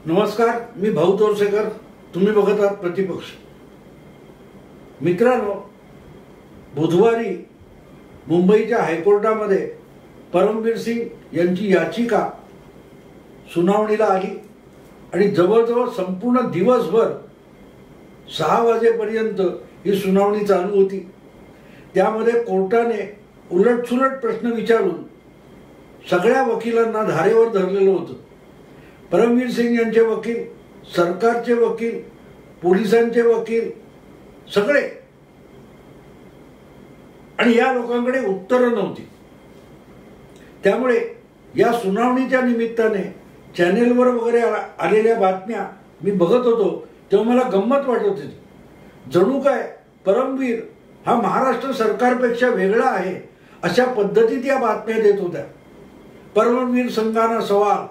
नमस्कार, मी भाऊ तोरसेकर. तुम्ही बघत आहात प्रतिपक्ष. मित्रांनो, बुधवारी मुंबईच्या हायकोर्टामध्ये परमवीर सिंग यांची याचिका सुनावणीला आली आणि जवळजवळ संपूर्ण दिवसभर 6 वाजेपर्यंत ही सुनावणी चालू होती. त्यामध्ये कोर्टाने उलटसुलट प्रश्न विचारून सगळ्या वकिलांना धारेवर धरलेलं होतं. परमवीर सिंग यांचे वकील, सरकारचे वकील, पोलिसांचे वकील, सगळे. आणि या लोकांकडे उत्तरं नव्हती. त्यामुळे या सुनावणीच्या निमित्ताने चॅनेलवर वगैरे आलेल्या बातम्या मी बघत होतो तेव्हा मला गंमत वाटत होती. जणू काय परमवीर हा महाराष्ट्र सरकारपेक्षा वेगळा आहे अशा पद्धतीत या बातम्या देत होत्या. परमवीर सिंगांना सवाल,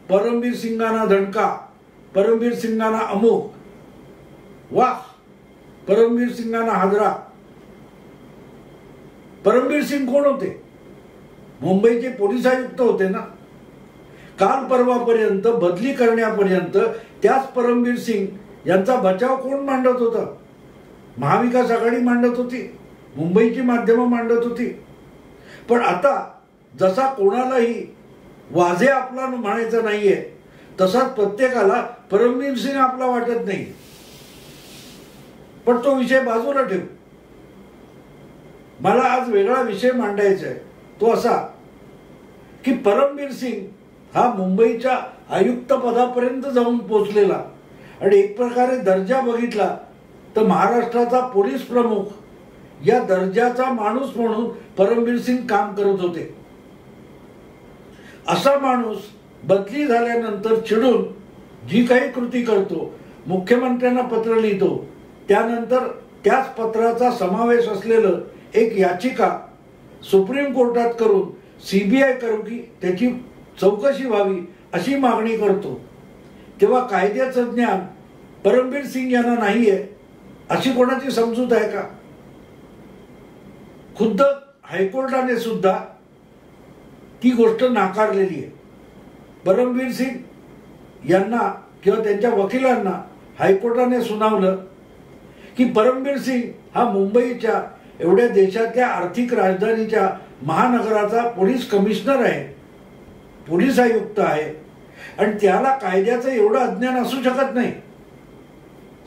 परमवीर सिंगांना दणका, परमवीर सिंगांना अमुक, वाह, परमवीर सिंगांना हादरा. परमवीर सिंग कोण होते? मुंबईचे पोलीस आयुक्त होते ना. काल परवापर्यंत बदली करण्यापर्यंत त्याच परमवीर सिंग यांचा बचाव कोण मांडत होता? महाविकास आघाडी मांडत होती, मुंबईची माध्यमं मांडत होती. पण आता जसा कोणालाही वाझे आपला म्हणायचा नाहीये तसाच प्रत्येकाला परमवीर सिंग आपला वाटत नाही. पण तो विषय बाजूला ठेवू. मला आज वेगळा विषय मांडायचा आहे. तो असा की परमवीर सिंग हा मुंबईच्या आयुक्त पदापर्यंत जाऊन पोहोचलेला आणि एक प्रकारे दर्जा बघितला तर महाराष्ट्राचा पोलीस प्रमुख या दर्जाचा माणूस म्हणून परमवीर सिंग काम करत होते. असा माणूस बदली झाल्यानंतर चिडून जी काही कृती करतो, मुख्यमंत्र्यांना पत्र लिहितो, त्यानंतर त्याच पत्राचा समावेश असलेलं एक याचिका सुप्रीम कोर्टात करून सीबीआय करू की त्याची चौकशी व्हावी अशी मागणी करतो, तेव्हा कायद्याचं ज्ञान परमवीर सिंग यांना नाहीये अशी कोणाची समजूत आहे का? खुद्द हायकोर्टाने सुद्धा ती गोष्ट नाकारलेली आहे. परमवीर सिंग यांना किंवा त्यांच्या वकिलांना हायकोर्टाने सुनावलं की परमवीर सिंग हा मुंबईच्या एवढ्या देशातल्या आर्थिक राजधानीच्या महानगराचा पोलीस कमिशनर आहे, पोलीस आयुक्त आहे आणि त्याला कायद्याचं एवढं अज्ञान असू शकत नाही.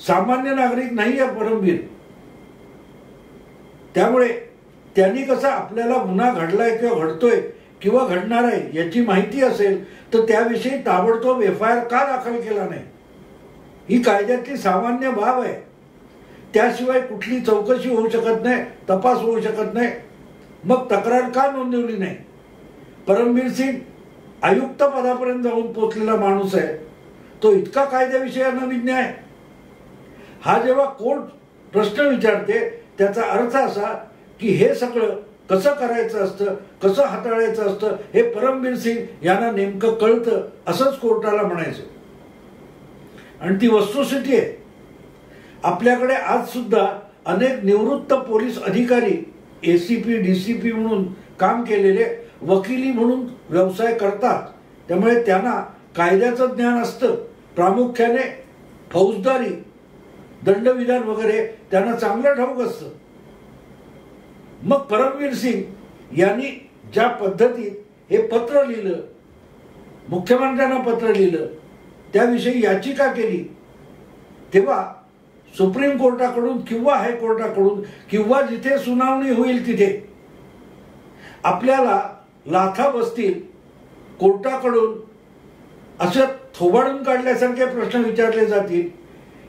सामान्य नागरिक नाही आहे परमवीर. त्यामुळे त्यांनी कसं आपल्याला गुन्हा घडलाय किंवा घडतोय किंवा घडणार आहे याची माहिती असेल तर त्याविषयी ताबडतोब FIR का दाखल केला नाही? ही कायद्यातली सामान्य बाब आहे. त्याशिवाय कुठली चौकशी होऊ शकत नाही, तपास होऊ शकत नाही. मग तक्रार का नोंदवली नाही? परमवीर सिंग आयुक्त पदापर्यंत जाऊन पोचलेला माणूस आहे. तो इतका कायद्याविषयी अनभिज्ञ आहे. हा जेव्हा कोर्ट प्रश्न विचारते त्याचा अर्थ असा की हे सगळं कसं करायचं असतं, कसं हाताळायचं असतं हे परमवीर सिंग यांना नेमकं कळतं असंच कोर्टाला म्हणायचं. आणि ती वस्तुस्थिती आहे. आपल्याकडे आज सुद्धा अनेक निवृत्त पोलीस अधिकारी ACP DCP म्हणून काम केलेले वकिली म्हणून व्यवसाय करतात. त्यामुळे त्यांना कायद्याचं ज्ञान असतं. प्रामुख्याने फौजदारी, दंडविधान वगैरे त्यांना चांगलं ठाऊक असतं. मग परमवीर सिंग यांनी ज्या पद्धतीत हे पत्र लिहिलं, मुख्यमंत्र्यांना पत्र लिहिलं, त्याविषयी याचिका केली, तेव्हा सुप्रीम कोर्टाकडून किंवा हायकोर्टाकडून किंवा जिथे सुनावणी होईल तिथे आपल्याला लाथा बसतील. कोर्टाकडून असं थोबाडून काढल्यासारखे प्रश्न विचारले जातील.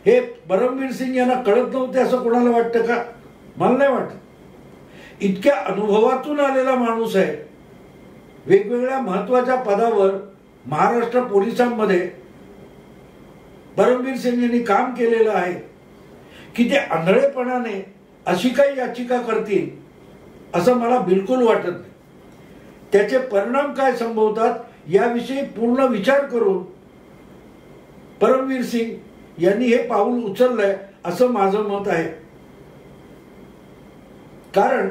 हे परमवीर सिंग यांना कळत नव्हते असं कोणाला वाटतं का? मला नाही वाटत. इतक्या अनुभवातून आलेला माणूस आहे. वेगवेगळ्या महत्वाच्या पदावर महाराष्ट्र पोलिसांमध्ये परमवीर सिंग यांनी काम केलेलं आहे की ते आंधळेपणाने अशी काही याचिका करतील असं मला बिलकुल वाटत नाही. त्याचे परिणाम काय संभवतात याविषयी पूर्ण विचार करून परमवीर सिंग यांनी हे पाऊल उचललंय असं माझं मत आहे. कारण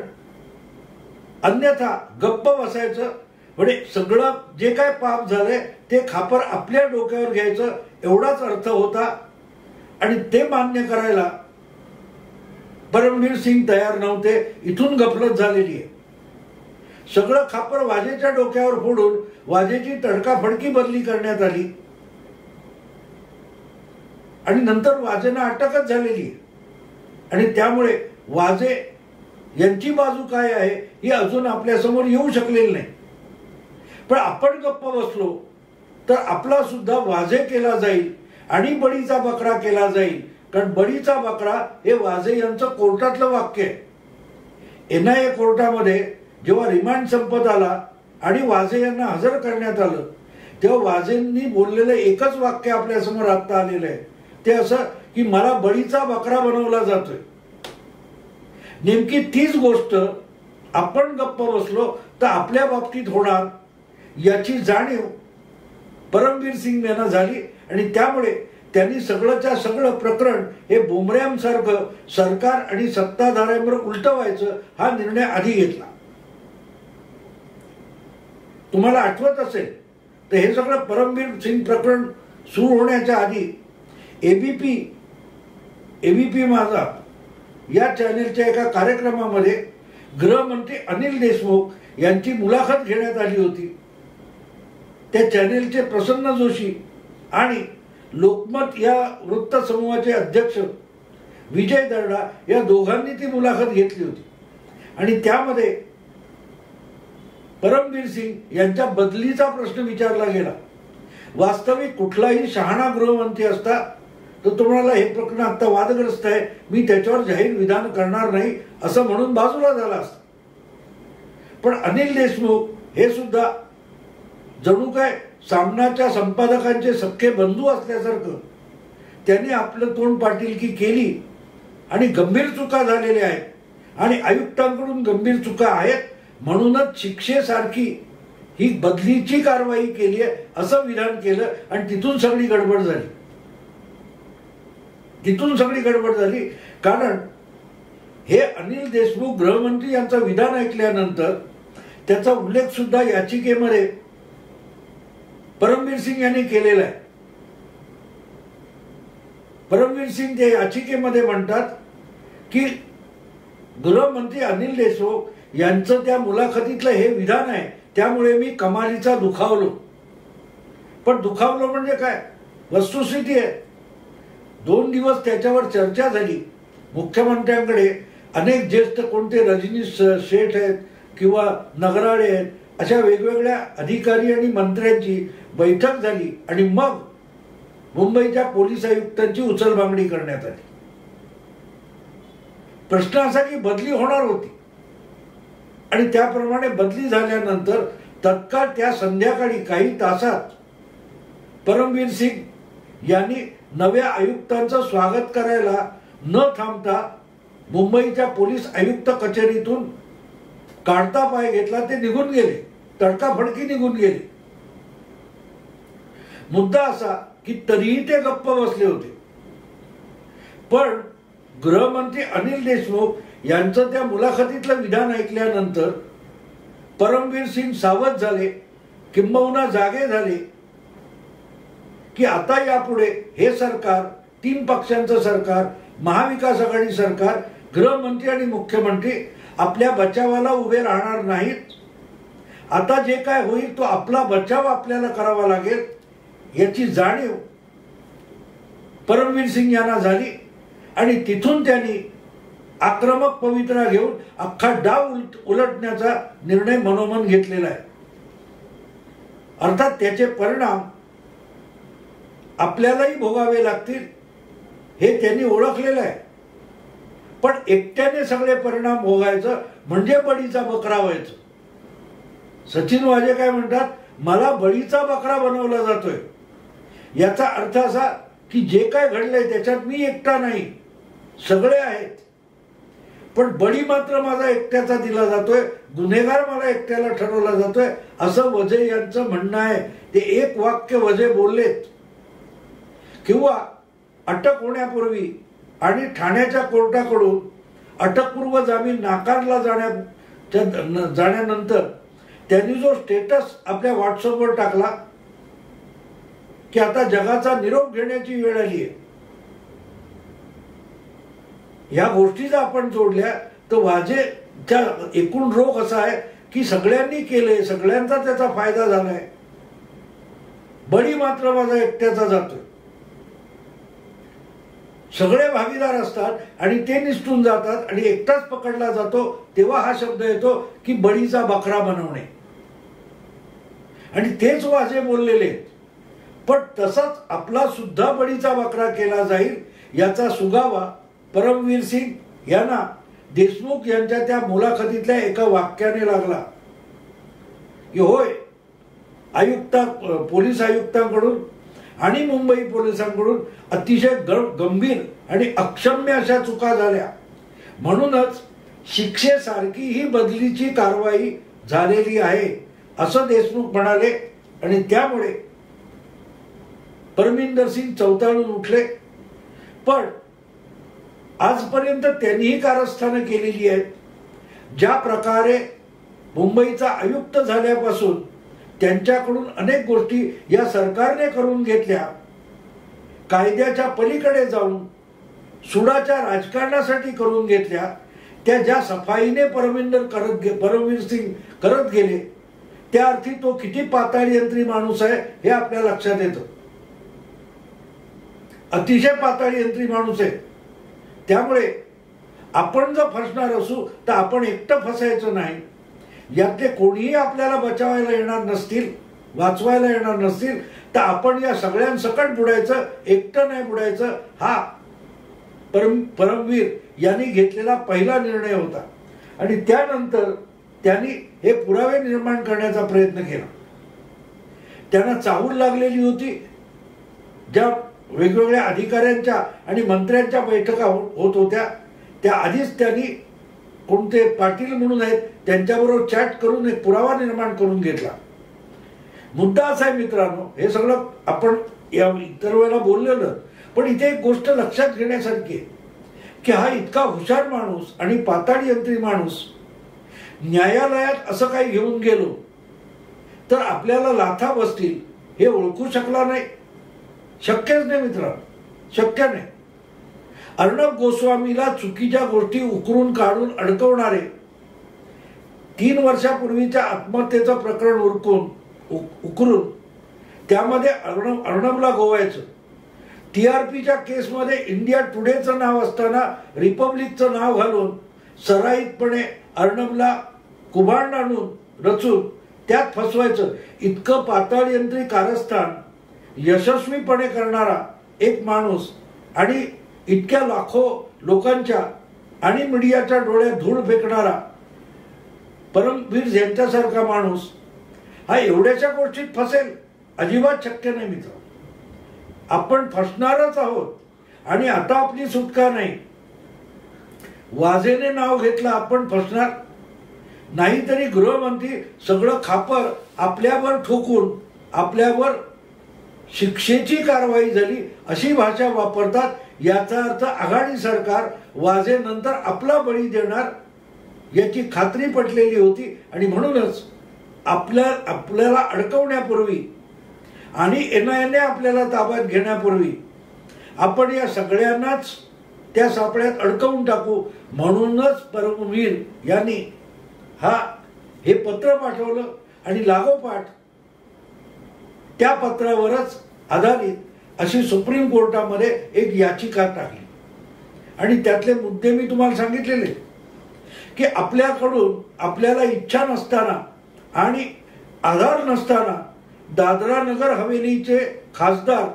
अन्यथा गप्प बसायचं म्हणजे सगळं जे काय पाप झालंय ते खापर आपल्या डोक्यावर घ्यायचं एवढाच अर्थ होता. आणि ते मान्य करायला परमवीर सिंग तयार नव्हते. इथून गफलत झालेली आहे. सगळं खापर वाजेच्या डोक्यावर फोडून वाजेची तडकाफडकी बदली करण्यात आली आणि नंतर वाजेंना अटकच झालेली आहे. आणि त्यामुळे वाजे यांची बाजू काय आहे ही अजून आपल्यासमोर येऊ शकलेली नाही. पण आपण गप्प बसलो तर आपला सुद्धा वाजे केला जाईल आणि बळीचा बकरा केला जाईल. कारण बळीचा बकरा हे वाजे यांचं कोर्टातलं वाक्य आहे. NIA कोर्टामध्ये जेव्हा रिमांड संपत आला आणि वाजे यांना हजर करण्यात आलं तेव्हा वाजेंनी बोललेलं एकच वाक्य आपल्यासमोर आता आलेलं आहे. ते असं की मला बळीचा बकरा बनवला जातोय. नेमकी तीच गोष्ट आपण गप्प बसलो तर आपल्या बाबतीत होणार याची जाणीव परमवीर सिंग यांना झाली. आणि त्यामुळे त्यांनी सगळंच्या सगळं प्रकरण हे बोमऱ्यांसारखं सरकार आणि सत्ताधाऱ्यांवर उलटवायचं हा निर्णय आधी घेतला. तुम्हाला आठवत असेल तर हे सगळं परमवीर सिंग प्रकरण सुरू होण्याच्या आधी एबीपी माझा या चॅनेलच्या एका कार्यक्रमामध्ये गृहमंत्री अनिल देशमुख यांची मुलाखत घेण्यात आली होती. त्या चॅनेलचे प्रसन्न जोशी आणि लोकमत या वृत्तसमूहाचे अध्यक्ष विजय दर्डा या दोघांनी ती मुलाखत घेतली होती. आणि त्यामध्ये परमवीर सिंग यांच्या बदलीचा प्रश्न विचारला गेला. वास्तविक कुठलाही शहाणा गृहमंत्री असता तर तुम्हाला हे प्रकरण आता वादग्रस्त आहे, मी त्याच्यावर जाहीर विधान करणार नाही असं म्हणून बाजूला झाला असता. पण अनिल देशमुख हे सुद्धा जणू काय सामनाच्या संपादकांचे सख्खे बंधू असल्यासारखं त्यांनी आपलं तोंड पाटीलकी केली आणि गंभीर चुका झालेल्या आहेत आणि आयुक्तांकडून गंभीर चुका आहेत म्हणूनच शिक्षेसारखी ही बदलीची कारवाई केली आहे असं विधान केलं. आणि तिथून सगळी गडबड झाली. कारण हे अनिल देशमुख गृहमंत्री यांचं विधान ऐकल्यानंतर त्याचा उल्लेख सुद्धा याचिकेमध्ये परमवीर सिंग यांनी केलेला आहे. परमवीर सिंग ते याचिकेमध्ये म्हणतात की गृहमंत्री अनिल देशमुख यांचं त्या मुलाखतीतलं हे विधान आहे त्यामुळे मी कमालीचा दुखावलो. पण दुखावलो म्हणजे काय, वस्तुस्थिती आहे. 2 दिवस त्याच्यावर चर्चा झाली. मुख्यमंत्र्यांकडे अनेक ज्येष्ठ कोणते रजनीश शेठ आहेत किंवा नगराळे आहेत अशा वेगवेगळ्या अधिकारी आणि मंत्र्यांची बैठक झाली आणि मग मुंबईच्या पोलीस आयुक्तांची उचलबांगडी करण्यात आली. प्रश्न असा की बदली होणार होती आणि त्याप्रमाणे बदली झाल्यानंतर तत्काळ त्या संध्याकाळी काही तासात परमवीर सिंग यांनी नव्या आयुक्तांचं स्वागत करायला न थांबता मुंबईच्या पोलीस आयुक्त कचेरीतून काढता पाय घेतला. ते निघून गेले, तडकाफडकी निघून गेले. मुद्दा असा की तरीही ते गप्प बसले होते. पण गृहमंत्री अनिल देशमुख यांचं त्या मुलाखतीतलं विधान ऐकल्यानंतर परमवीर सिंग सावध झाले, किंबहुना जागे झाले की आता यापुढे हे सरकार, 3 पक्षांचं सरकार, महाविकास आघाडी सरकार, गृहमंत्री आणि मुख्यमंत्री आपल्या बचावाला उभे राहणार नाहीत. आता जे काय होईल तो आपला बचाव आपल्याला करावा लागेल याची जाणीव परमवीर सिंग यांना झाली. आणि तिथून त्यांनी आक्रमक पवित्रा घेऊन अख्खा डाव उलटण्याचा निर्णय मनोमन घेतलेला आहे. अर्थात त्याचे परिणाम आपल्यालाही भोगावे लागतील हे त्यांनी ओळखलेलं आहे. पण एकट्याने सगळे परिणाम भोगायचं म्हणजे बळीचा बकरा व्हायचं. सचिन वाजे काय म्हणतात, मला बळीचा बकरा बनवला जातोय. याचा अर्थ असा की जे काय घडलंय त्याच्यात मी एकटा नाही, सगळे आहेत. पण बळी मात्र माझा एकट्याचा दिला जातोय, गुन्हेगार मला एकट्याला ठरवला जातोय असं वजे यांचं म्हणणं आहे. ते एक वाक्य वजे बोललेत. किंवा अटक होण्यापूर्वी आणि ठाण्याच्या कोर्टाकडून अटकपूर्व जामीन नाकारला जाण्यानंतर त्यांनी जो स्टेटस आपल्या व्हॉट्सअपवर टाकला की आता जगाचा निरोप घेण्याची वेळ आली आहे, या गोष्टी जर आपण जोडल्या तर वाजेच्या एकूण रोख असा आहे की सगळ्यांनी केले, सगळ्यांचा त्याचा फायदा झालाय, बळी मात्र माझा एकट्याचा जातोय. सगळे भागीदार असतात आणि ते निसटून जातात आणि एकटाच पकडला जातो, तेव्हा हा शब्द येतो की बळीचा बकरा बनवणे. आणि तेच वाजे बोललेले. पण तसाच आपला सुद्धा बळीचा बकरा केला जाईल याचा सुगावा परमवीर सिंग यांना देशमुख यांच्या त्या मुलाखतीतल्या एका वाक्याने लागला की होय, पोलीस आयुक्तांकडून आणि मुंबई पोलिसांकडून अतिशय गंभीर आणि अक्षम्य अशा चुका झाल्या, म्हणूनच शिक्षेसारखी ही बदलीची कारवाई झालेली आहे असं देशमुख म्हणाले. आणि त्यामुळे परमिंदर सिंग चवताळून उठले. पण आजपर्यंत त्यांनीही कारस्थानं केलेली आहेत. ज्या प्रकारे मुंबईचा आयुक्त झाल्यापासून त्यांच्याकडून अनेक गोष्टी या सरकारने करून घेतल्या, कायद्याच्या पलीकडे जाऊन सुडाच्या राजकारणासाठी करून घेतल्या, त्या ज्या सफाईने परमवीर सिंग करत गेले, त्या अर्थी तो किती पाताळयंत्री माणूस आहे हे आपल्या लक्षात येतं. अतिशय पाताळयंत्री माणूस आहे. त्यामुळे आपण जर फसणार असू तर आपण एकटं फसायचं नाही. यातले कोणीही आपल्याला बचावायला येणार नसतील, वाचवायला येणार नसतील, तर आपण या सगळ्यांसकट बुडायचं, एकटं नाही बुडायचं. हा परमवीर यांनी घेतलेला पहिला निर्णय होता. आणि त्यानंतर त्यांनी हे पुरावे निर्माण करण्याचा प्रयत्न केला. त्यांना चाहूल लागलेली होती. ज्या वेगवेगळ्या अधिकाऱ्यांच्या आणि मंत्र्यांच्या बैठका होत होत्या, त्या आधीच त्यांनी कोणते पाटील म्हणून आहेत त्यांच्याबरोबर चॅट करून एक पुरावा निर्माण करून घेतला. मुद्दा असा आहे मित्रांनो, हे सगळं आपण या इतर वेळेला बोललेलं, पण इथे एक गोष्ट लक्षात घेण्यासारखी आहे की हा इतका हुशार माणूस आणि पाताळयंत्री माणूस न्यायालयात असं काही घेऊन गेलो तर आपल्याला लाथा बसतील हे ओळखू शकला नाही. शक्यच नाही मित्रांनो, शक्य नाही. अर्णब गोस्वामीला चुकीच्या गोष्टी उकरून काढून अडकवणारे 3 वर्षापूर्वीच्या आत्महत्येचं प्रकरण उकरून त्यामध्ये अर्णबला गोवायचं, TRPच्या केसमध्ये इंडिया टुडेचं नाव असताना रिपब्लिकचं नाव घालून सराईतपणे अर्णबला कुभांड आणून रचून त्यात फसवायचं, इतकं पाताळयंत्री कारस्थान यशस्वीपणे करणारा एक माणूस आणि इतक्या लाखो लोकांच्या आणि मीडियाच्या डोळ्यात धूळ फेकणारा परमवीर यांच्यासारखा माणूस हा एवढ्याशा गोष्टीत फसेल, अजिबात शक्य नाही मित्र. आपण फसणारच आहोत आणि आता आपली सुटका नाही. वाजेने नाव घेतलं आपण फसणार, नाहीतरी गृहमंत्री सगळं खापर आपल्यावर ठोकून आपल्यावर शिक्षेची कारवाई झाली अशी भाषा वापरतात. याचा अर्थ आघाडी सरकार वाजेनंतर आपला बळी देणार याची खात्री पटलेली होती. आणि म्हणूनच आपल्याला अडकवण्यापूर्वी आणि NIA आपल्याला ताब्यात घेण्यापूर्वी आपण या सगळ्यांनाच त्या सापळ्यात अडकवून टाकू, म्हणूनच परमवीर यांनी हे पत्र पाठवलं आणि लागोपाठ त्या पत्रावरच आधारित अशी सुप्रीम कोर्टामध्ये एक याचिका टाकली. आणि त्यातले मुद्दे मी तुम्हाला सांगितलेले की आपल्याकडून आपल्याला इच्छा नसताना आणि आधार नसताना दादरा नगर हवेलीचे खासदार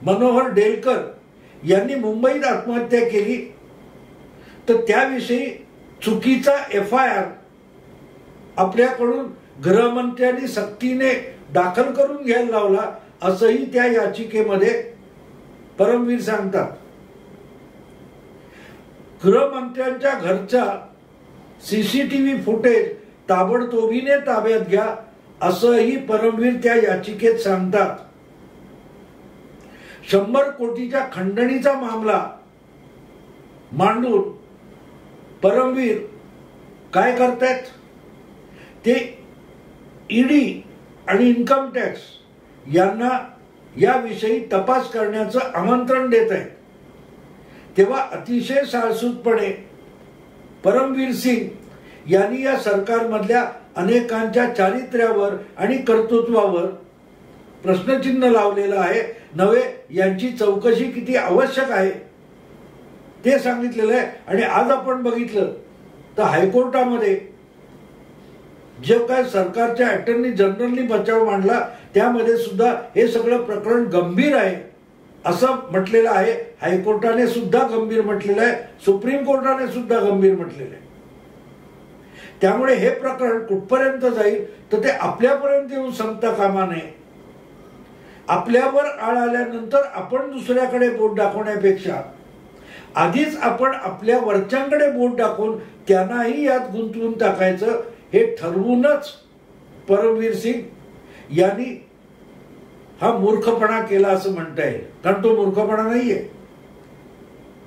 मनोहर डेलकर यांनी मुंबईत आत्महत्या केली, तर त्याविषयी चुकीचा FIR आपल्याकडून गृहमंत्र्यांनी सक्तीने दाखल करून घ्यायला लावला असंही त्या याचिकेमध्ये परमवीर सांगतात. गृहमंत्र्यांच्या घरचा CCTV फुटेज ताबडतोबीने ताब्यात घ्या असंही परमवीर त्या याचिकेत सांगतात. 100 कोटीच्या खंडणीचा मामला मांडून परमवीर काय करतायत, ते ईडी आणि इन्कम टॅक्स यांना याविषयी तपास करण्याचं आमंत्रण देत आहेत. तेव्हा अतिशय साळसूदपणे परमवीर सिंग यांनी या सरकारमधल्या अनेकांच्या चारित्र्यावर आणि कर्तृत्वावर प्रश्नचिन्ह लावलेलं आहे. नव्हे, यांची चौकशी किती आवश्यक आहे ते सांगितलेलं आहे. आणि आज आपण बघितलं तर हायकोर्टामध्ये जे काय सरकारच्या अटॉर्नी जनरलनी बचाव मांडला त्यामध्ये सुद्धा हे सगळं प्रकरण गंभीर आहे असं म्हटलेलं आहे. हायकोर्टाने सुद्धा गंभीर म्हटलेलं आहे, सुप्रीम कोर्टाने सुद्धा गंभीर म्हटलेलं आहे. त्यामुळे हे प्रकरण कुठपर्यंत जाईल तर ते आपल्यापर्यंत येऊन संपता कामा नये. आपल्यावर आळ आल्यानंतर आपण दुसऱ्याकडे बोट दाखवण्यापेक्षा आधीच आपण आपल्या वरच्यांकडे बोट दाखवून त्यांनाही यात गुंतवून टाकायचं हे ठरवूनच परमवीर सिंग यांनी हा मूर्खपणा केला असं म्हणता येईल. कारण तो मूर्खपणा नाहीये,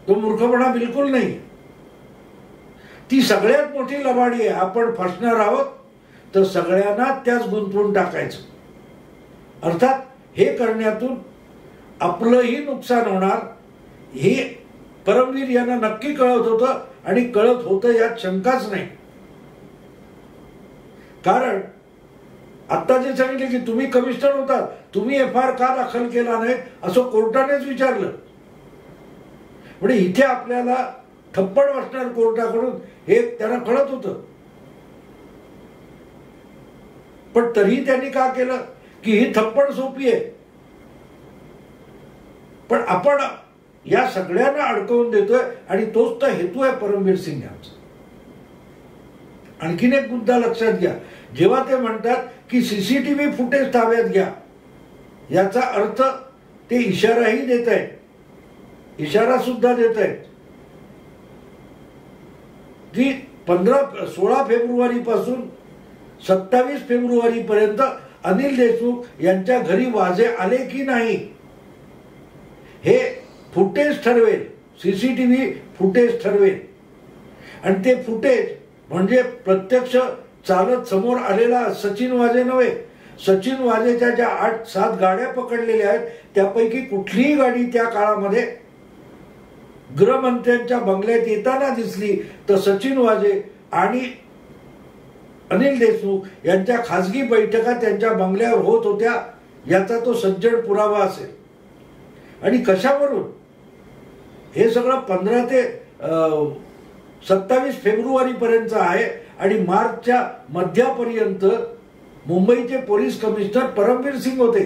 तो मूर्खपणा बिलकुल नाही. ती सगळ्यात मोठी लबाडी आहे. आपण फसणार आहोत तर सगळ्यांना त्याच गुंतवून टाकायचं. अर्थात हे करण्यातून आपलंही नुकसान होणार हे परमवीर यांना नक्की कळत होतं आणि कळत होतं यात शंकाच नाही. कारण आता जे सांगितले की तुम्ही कमिशनर होता, तुम्ही FIR का दाखल केला नाही असं कोर्टानेच विचारलं. म्हणजे इथे आपल्याला थप्पड बसणार कोर्टाकडून हे त्यांना कळत होतं. पण तरीही त्यांनी का केलं की ही थप्पड सोपी आहे. पण आपण या सगळ्यांना अडकवून देतोय आणि तोच तर हेतू आहे परमवीर सिंग यांचा. आणखीन एक मुद्दा लक्षात घ्या. जेव्हा ते म्हणतात की CCTV फुटेज ताब्यात घ्या, याचा अर्थ ते इशाराही देत आहेत, इशारा सुद्धा देत आहेत की 16 फेब्रुवारी पासून 27 फेब्रुवारी पर्यंत अनिल देशमुख यांच्या घरी वाजे आले की नाही हे फुटेज ठरवेल, CCTV फुटेज ठरवेल. आणि ते फुटेज म्हणजे प्रत्यक्ष चालत समोर आलेला सचिन वाजे नव्हे. सचिन वाजेच्या ज्या 8-7 गाड्या पकडलेल्या आहेत त्यापैकी कुठलीही गाडी त्या काळामध्ये गृहमंत्र्यांच्या बंगल्यात येताना दिसली तर सचिन वाजे आणि अनिल देशमुख यांच्या खासगी बैठका त्यांच्या बंगल्यावर होत होत्या याचा तो सज्जड पुरावा असेल. आणि कशावरून हे सगळं 15 ते 27 फेब्रुवारी पर्यंत आहे. आणि मार्चच्या मध्यापर्यंत मुंबईचे पोलीस कमिशनर परमवीर सिंग होते.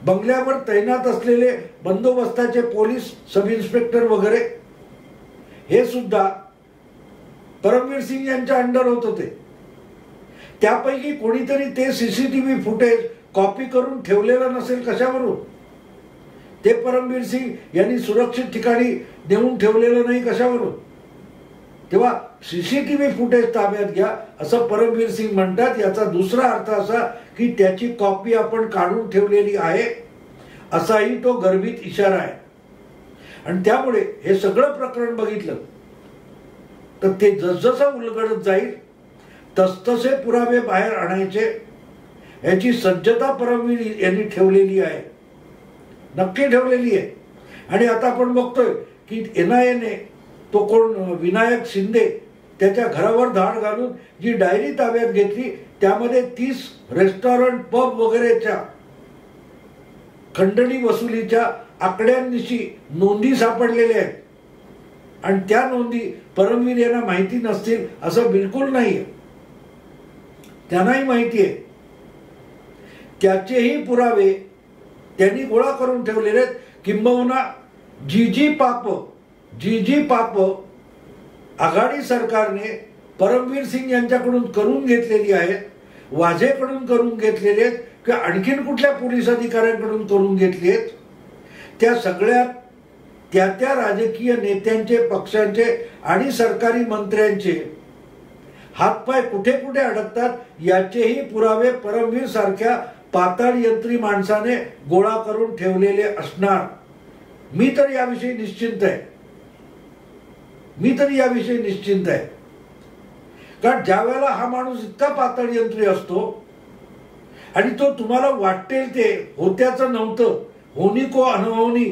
बंगल्यावर तैनात असलेले बंदोबस्ताचे पोलीस सब इन्स्पेक्टर वगैरे हे सुद्धा परमवीर सिंग यांच्या अंडर होत होते. त्यापैकी कोणीतरी ते CCTV फुटेज कॉपी करून ठेवलेलं नसेल कशावरून. ते परमवीर सिंग यांनी सुरक्षित ठिकाणी नेऊन ठेवलेलं नाही कशावरून. तेव्हा CCTV फुटेज ताब्यात घ्या असं परमवीर सिंग म्हणतात. याचा दुसरा अर्थ असा की त्याची कॉपी आपण काढून ठेवलेली आहे असाही तो गर्भित इशारा आहे. आणि त्यामुळे हे सगळं प्रकरण बघितलं तर ते जसजसं उलगडत जाईल तसतसे पुरावे बाहेर आणायचे याची सज्जता परमवीर यांनी ठेवलेली आहे, नक्की ठेवलेली आहे. आणि आता आपण बघतोय की NIA तो कोण विनायक शिंदे त्याच्या घरावर धाड घालून जी डायरी ताब्यात घेतली त्यामध्ये 30 रेस्टॉरंट पब वगैरेच्या खंडणी वसुलीच्या आकड्यांनिशी नोंदी सापडलेल्या आहेत. आणि त्या नोंदी परमवीर यांना माहिती नसतील असं बिलकुल नाहीये, त्यांनाही माहिती आहे. त्याचेही पुरावे त्यांनी गोळा करून ठेवलेले आहेत. किंबहुना जी पाप आघाडी सरकारने परमवीर सिंग यांच्याकडून करून घेतलेली आहेत, वाझेकडून करून घेतलेले आहेत किंवा आणखीन कुठल्या पोलीस अधिकाऱ्यांकडून करून घेतली आहेत, त्या सगळ्यात त्या राजकीय नेत्यांचे, पक्षांचे आणि सरकारी मंत्र्यांचे हातपाय कुठे कुठे अडकतात याचेही पुरावे परमवीर सारख्या पाताळ यंत्री माणसाने गोळा करून ठेवलेले असणार. मी तर याविषयी निश्चिंत आहे. कारण ज्या वेळेला हा माणूस इतका पातळ यंत्री असतो आणि तो तुम्हाला वाटेल ते होत्याचं नव्हतं, होनी को अनहोनी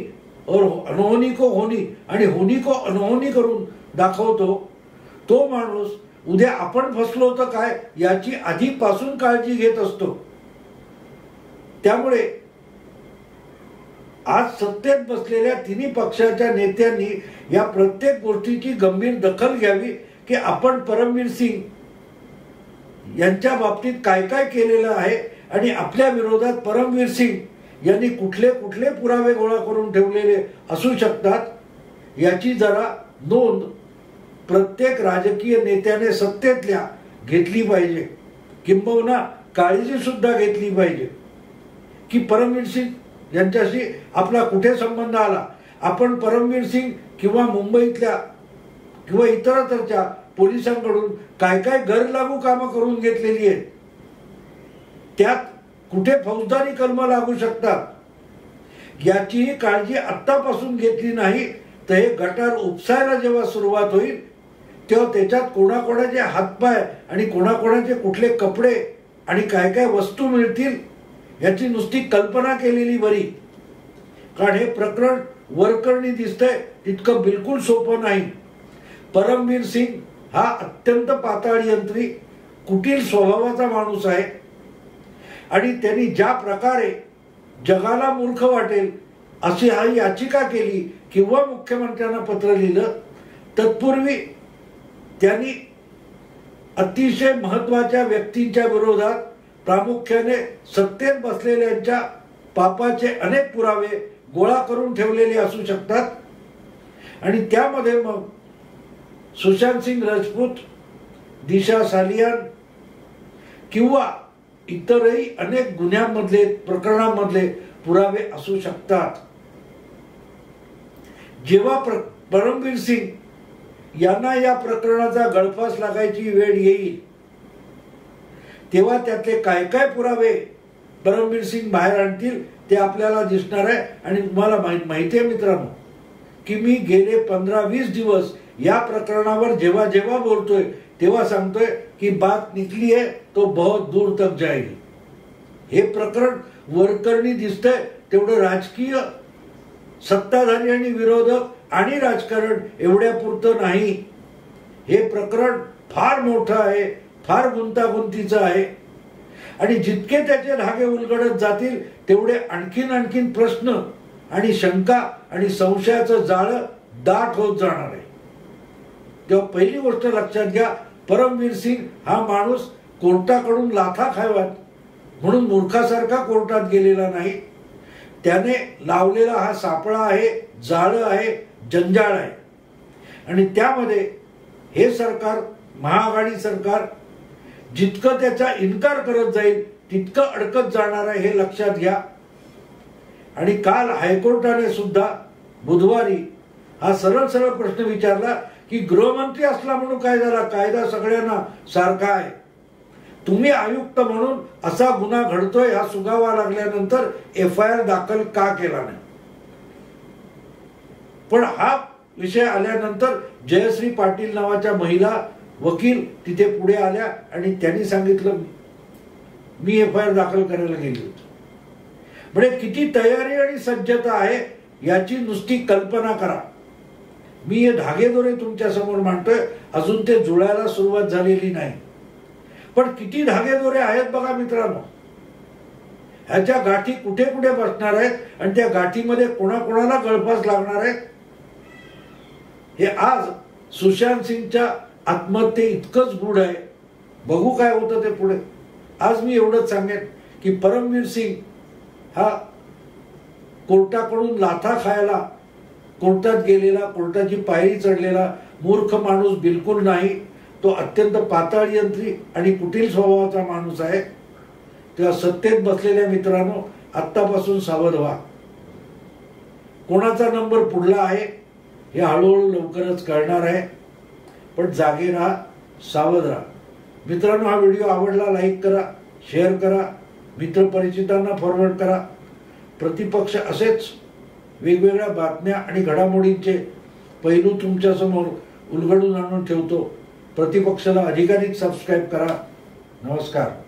और अनहोनी को होनी आणि होनी को अनहोनी करून दाखवतो, तो माणूस उद्या आपण फसलो तर काय याची आधीपासून काळजी घेत असतो. त्यामुळे आज सत्तेत बसलेल्या तिन्ही पक्षाच्या नेत्यांनी या प्रत्येक गोष्टीची गंभीर दखल घ्यावी की आपण परमवीर सिंग यांच्या बाबतीत काय काय केलेलं आहे आणि आपल्या विरोधात परमवीर सिंग यांनी कुठले कुठले पुरावे गोळा करून ठेवलेले असू शकतात याची जरा नोंद प्रत्येक राजकीय नेत्याने सत्तेतल्या घेतली पाहिजे, किंबहुना काळजी सुद्धा घेतली पाहिजे की परमवीर सिंग यांच्याशी आपला कुठे संबंध आला. आपण परमवीर सिंग किंवा मुंबईतल्या किंवा इतरत्रच्या पोलिसांकडून काय काय गैरलागू कामं करून घेतलेली आहेत, त्यात कुठे फौजदारी कलम लागू शकतात याचीही काळजी आत्तापासून घेतली नाही तर हे गटार उपसायला जेव्हा सुरुवात होईल तेव्हा त्याच्यात कोणाकोणाचे हातपाय आणि कोणाकोणाचे कुठले कपडे आणि काय काय वस्तू मिळतील याची नुसती कल्पना केलेली बरी. कारण हे प्रकरण वरकरणी दिसतंय तितकं बिलकुल सोपं नाही. परमवीर सिंग हा अत्यंत पाताळ यंत्री कुटील स्वभावाचा माणूस आहे आणि त्यांनी ज्या प्रकारे जगाला मूर्ख वाटेल अशी हा याचिका केली किंवा मुख्यमंत्र्यांना पत्र लिहिलं, तत्पूर्वी त्यांनी अतिशय महत्वाच्या व्यक्तींच्या विरोधात प्रामुख्याने सत्तेत बसलेल्यांच्या पापाचे अनेक पुरावे गोळा करून ठेवलेले असू शकतात. आणि त्यामध्ये मग सुशांत सिंग राजपूत, दिशा सालियान किंवा इतरही अनेक गुन्ह्यांमधले प्रकरणांमधले पुरावे असू शकतात. जेव्हा परमवीर सिंग यांना या प्रकरणाचा गळफास लागायची वेळ येईल तेव्हा त्यातले काय काय पुरावे परमवीर सिंग बाहेर आणतील ते आपल्याला दिसणार आहे. आणि तुम्हाला माहिती आहे मित्रांनो की मी गेले 15-20 दिवस या प्रकरणावर जेव्हा जेव्हा बोलतोय तेव्हा सांगतोय की बात निकली है तो बहुत दूर तक जाएगी. हे प्रकरण वरकरणी दिसतंय तेवढं राजकीय सत्ताधारी आणि विरोधक आणि राजकारण एवढ्या पुरतं नाही. हे प्रकरण फार मोठं आहे, फार गुंतागुंतीचं आहे आणि जितके त्याचे धागे उलगडत जातील तेवढे आणखीन प्रश्न आणि शंका आणि संशयाचं जाळं दाट होत जाणार आहे. तेव्हा पहिली गोष्ट लक्षात घ्या, परमवीर सिंग हा माणूस कोर्टाकडून लाथा खाव्यात म्हणून मूर्खासारखा कोर्टात गेलेला नाही. त्याने लावलेला हा सापळा आहे, जाळं आहे, जंजाळ आहे आणि त्यामध्ये हे सरकार, महाआघाडी सरकार जितकं त्याचा इन्कार करत जाईल तितकं अडकत जाणार आहे हे लक्षात घ्या. आणि काल हायकोर्टाने सुद्धा बुधवारी हा सरळ प्रश्न विचारला की गृहमंत्री असला म्हणून काय झाला, कायदा सगळ्यांना सारखा आहे, तुम्ही आयुक्त म्हणून असा गुन्हा घडतोय हा सुगावा लागल्यानंतर FIR दाखल का केला नाही. पण हा विषय आल्यानंतर जयश्री पाटील नावाच्या महिला वकील तिथे पुढे आल्या आणि त्यांनी सांगितलं मी FIR दाखल करायला गेली होती. म्हणजे किती तयारी आणि सज्जता आहे याची नुसती कल्पना करा. मी हे धागेदोरे तुमच्या समोर मांडतोय, अजून ते जुळायला सुरुवात झालेली नाही, पण किती धागेदोरे आहेत बघा मित्रांनो. ह्याच्या गाठी कुठे कुठे बसणार आहेत आणि त्या गाठीमध्ये कोणाकोणाला गळफास लागणार आहे हे आज सुशांत सिंगच्या आत्महत्ये इतकंच गूढ आहे. बघू काय होतं ते पुढे. आज मी एवढंच सांगेन की परमवीर सिंग हा कोर्टाकडून लाथा खायला कोर्टात गेलेला, कोर्टाची पायरी चढलेला मूर्ख माणूस बिलकुल नाही. तो अत्यंत पाताळ यंत्री आणि कुटील स्वभावाचा माणूस आहे. तेव्हा सत्तेत बसलेल्या मित्रांनो आत्तापासून सावध व्हा. कोणाचा नंबर पुढला आहे हे हळूहळू लवकरच कळणार आहे, पण जागे राहा, सावध राहा. मित्रांनो हा व्हिडिओ आवडला लाईक करा, शेअर करा, मित्रपरिचितांना फॉरवर्ड करा. प्रतिपक्ष असेच वेगवेगळ्या बातम्या आणि घडामोडींचे पैलू तुमच्या समोर उलगडून आणून ठेवतो. प्रतिपक्षाला अधिकाधिक सबस्क्राईब करा. नमस्कार.